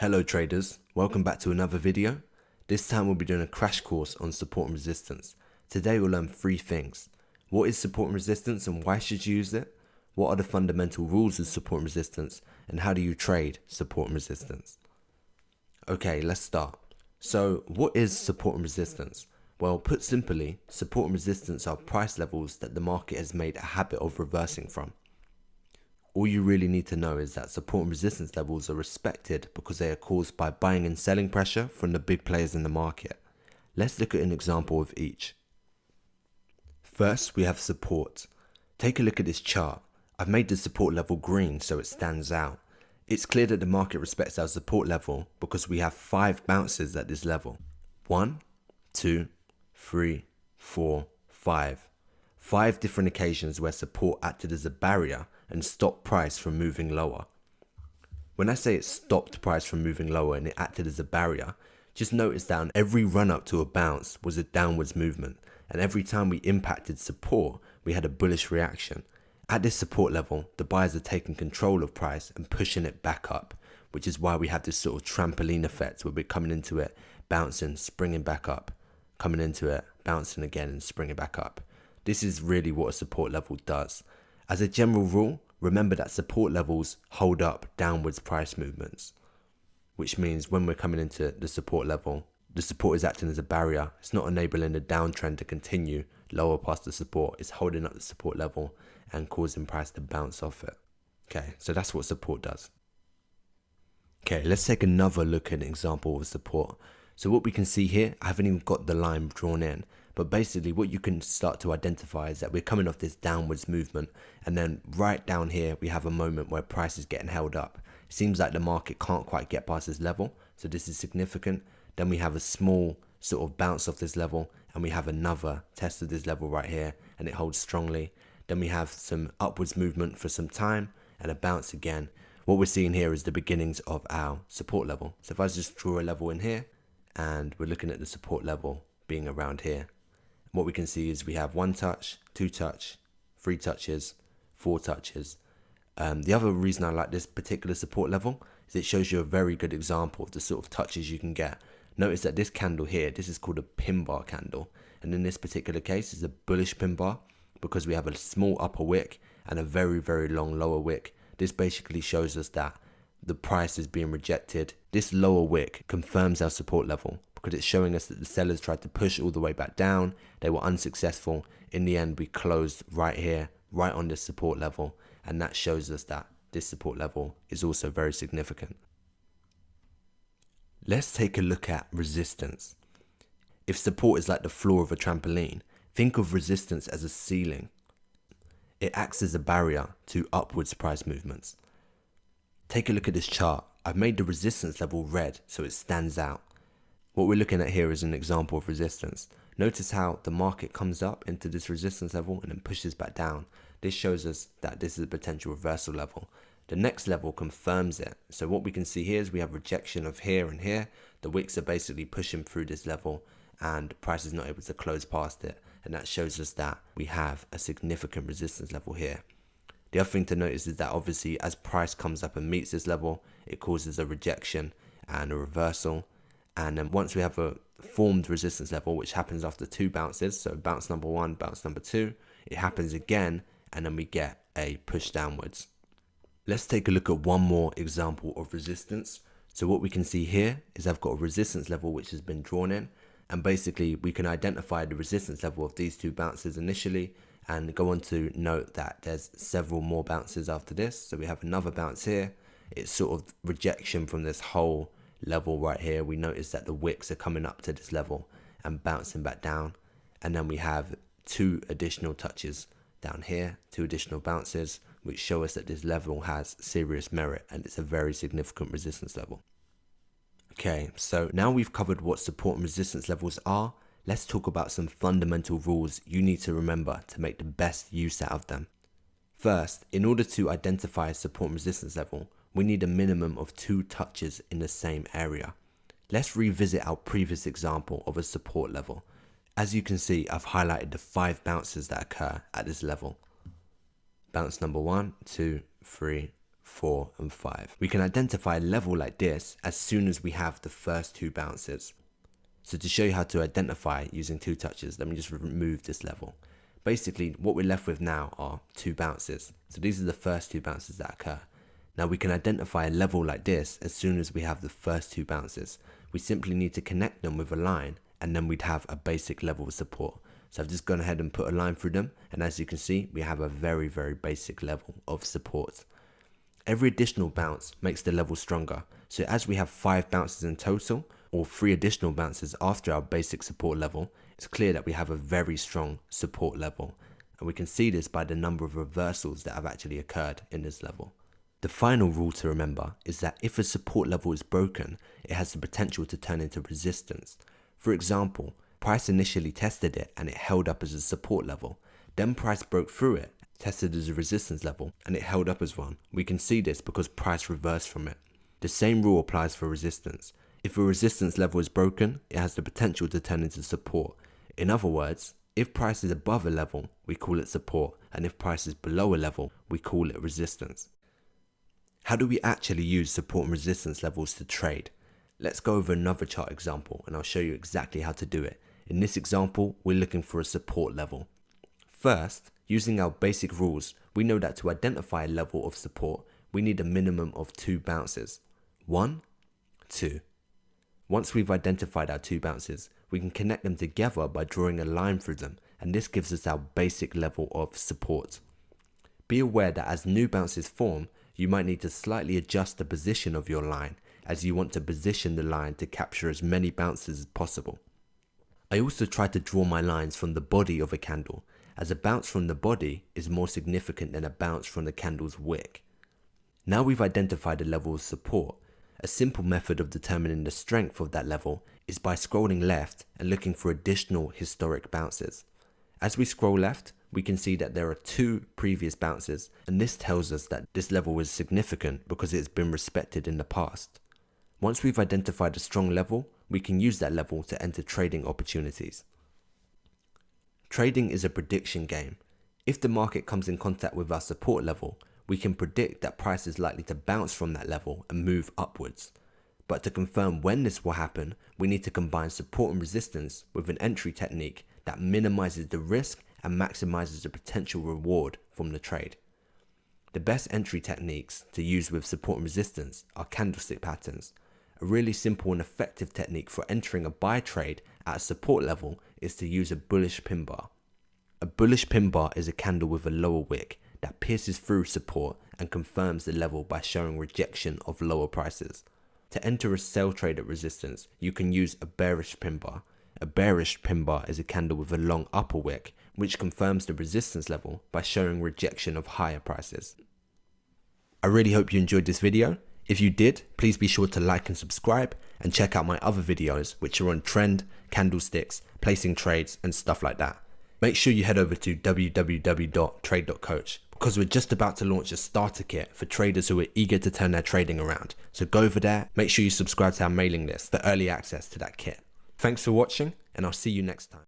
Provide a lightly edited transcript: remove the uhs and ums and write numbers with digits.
Hello traders, welcome back to another video. This time we'll be doing a crash course on support and resistance. Today we'll learn three things. What is support and resistance and why should you use it? What are the fundamental rules of support and resistance and how do you trade support and resistance? Okay, let's start. So what is support and resistance? Well, put simply, support and resistance are price levels that the market has made a habit of reversing from. All you really need to know is that support and resistance levels are respected because they are caused by buying and selling pressure from the big players in the market. Let's look at an example of each. First, we have support. Take a look at this chart. I've made the support level green so it stands out. It's clear that the market respects our support level because we have 5 bounces at this level. 1, 2, 3, 4, 5. 5 different occasions where support acted as a barrier and stopped price from moving lower. When I say it stopped price from moving lower and it acted as a barrier, just notice that on every run up to a bounce was a downwards movement, and every time we impacted support, we had a bullish reaction. At this support level, the buyers are taking control of price and pushing it back up, which is why we have this sort of trampoline effect where we're coming into it, bouncing, springing back up, coming into it, bouncing again and springing back up. This is really what a support level does. As a general rule, remember that support levels hold up downwards price movements, which means when we're coming into the support level, the support is acting as a barrier. It's not enabling the downtrend to continue lower past the support. It's holding up the support level and causing price to bounce off it. Okay, so that's what support does. Okay, let's take another look at an example of support. So what we can see here, I haven't even got the line drawn in, but basically what you can start to identify is that we're coming off this downwards movement, and then right down here we have a moment where price is getting held up. It seems like the market can't quite get past this level, so this is significant. Then we have a small sort of bounce off this level, and we have another test of this level right here, and it holds strongly. Then we have some upwards movement for some time and a bounce again. What we're seeing here is the beginnings of our support level. So if I just draw a level in here, and we're looking at the support level being around here, what we can see is we have 1 touch, 2 touch, 3 touches, 4 touches. The other reason I like this particular support level is it shows you a very good example of the sort of touches you can get. Notice that this candle here, this is called a pin bar candle, and in this particular case is a bullish pin bar because we have a small upper wick and a very, very long lower wick. This basically shows us that the price is being rejected. This lower wick confirms our support level because it's showing us that the sellers tried to push all the way back down. They were unsuccessful. In the end, we closed right here, right on this support level, and that shows us that this support level is also very significant. Let's take a look at resistance. If support is like the floor of a trampoline, think of resistance as a ceiling. It acts as a barrier to upwards price movements. Take a look at this chart. I've made the resistance level red so it stands out. What we're looking at here is an example of resistance. Notice how the market comes up into this resistance level and then pushes back down. This shows us that this is a potential reversal level. The next level confirms it. So what we can see here is we have rejection of here and here. The wicks are basically pushing through this level and price is not able to close past it. And that shows us that we have a significant resistance level here. The other thing to notice is that obviously as price comes up and meets this level, it causes a rejection and a reversal. And then once we have a formed resistance level, which happens after 2 bounces, so bounce number 1, bounce number 2, it happens again, and then we get a push downwards. Let's take a look at one more example of resistance. So what we can see here is I've got a resistance level which has been drawn in, and basically we can identify the resistance level of these 2 bounces initially and go on to note that there's several more bounces after this. So we have another bounce here. It's sort of rejection from this whole level right here. We notice that the wicks are coming up to this level and bouncing back down, and then we have 2 additional touches down here, 2 additional bounces, which show us that this level has serious merit and it's a very significant resistance level. Okay, so now we've covered what support and resistance levels are. Let's talk about some fundamental rules you need to remember to make the best use out of them. First, in order to identify a support and resistance level, we need a minimum of 2 touches in the same area. Let's revisit our previous example of a support level. As you can see, I've highlighted the 5 bounces that occur at this level. Bounce number 1, 2, 3, 4, and 5. We can identify a level like this as soon as we have the first 2 bounces. So to show you how to identify using 2 touches, let me just remove this level. Basically, what we're left with now are 2 bounces. So these are the first 2 bounces that occur. Now we can identify a level like this as soon as we have the first 2 bounces. We simply need to connect them with a line, and then we'd have a basic level of support. So I've just gone ahead and put a line through them, and as you can see, we have a very basic level of support. Every additional bounce makes the level stronger. So as we have 5 bounces in total, or 3 additional bounces after our basic support level, it's clear that we have a very strong support level. And we can see this by the number of reversals that have actually occurred in this level. The final rule to remember is that if a support level is broken, it has the potential to turn into resistance. For example, price initially tested it and it held up as a support level. Then price broke through it, tested as a resistance level, and it held up as one. We can see this because price reversed from it. The same rule applies for resistance. If a resistance level is broken, it has the potential to turn into support. In other words, if price is above a level, we call it support, and if price is below a level, we call it resistance. How do we actually use support and resistance levels to trade? Let's go over another chart example and I'll show you exactly how to do it. In this example, we're looking for a support level. First, using our basic rules, we know that to identify a level of support, we need a minimum of 2 bounces. 1, 2. Once we've identified our 2 bounces, we can connect them together by drawing a line through them, and this gives us our basic level of support. Be aware that as new bounces form, you might need to slightly adjust the position of your line, as you want to position the line to capture as many bounces as possible. I also try to draw my lines from the body of a candle, as a bounce from the body is more significant than a bounce from the candle's wick. Now we've identified a level of support. A simple method of determining the strength of that level is by scrolling left and looking for additional historic bounces. As we scroll left, we can see that there are 2 previous bounces, and this tells us that this level is significant because it has been respected in the past. Once we've identified a strong level, we can use that level to enter trading opportunities. Trading is a prediction game. If the market comes in contact with our support level, we can predict that price is likely to bounce from that level and move upwards. But to confirm when this will happen, we need to combine support and resistance with an entry technique that minimizes the risk and maximizes the potential reward from the trade. The best entry techniques to use with support and resistance are candlestick patterns. A really simple and effective technique for entering a buy trade at a support level is to use a bullish pin bar. A bullish pin bar is a candle with a lower wick that pierces through support and confirms the level by showing rejection of lower prices. To enter a sell trade at resistance, you can use a bearish pin bar. A bearish pin bar is a candle with a long upper wick, which confirms the resistance level by showing rejection of higher prices. I really hope you enjoyed this video. If you did, please be sure to like and subscribe, and check out my other videos which are on trend, candlesticks, placing trades and stuff like that. Make sure you head over to www.trade.coach because we're just about to launch a starter kit for traders who are eager to turn their trading around. So go over there, make sure you subscribe to our mailing list for early access to that kit. Thanks for watching, and I'll see you next time.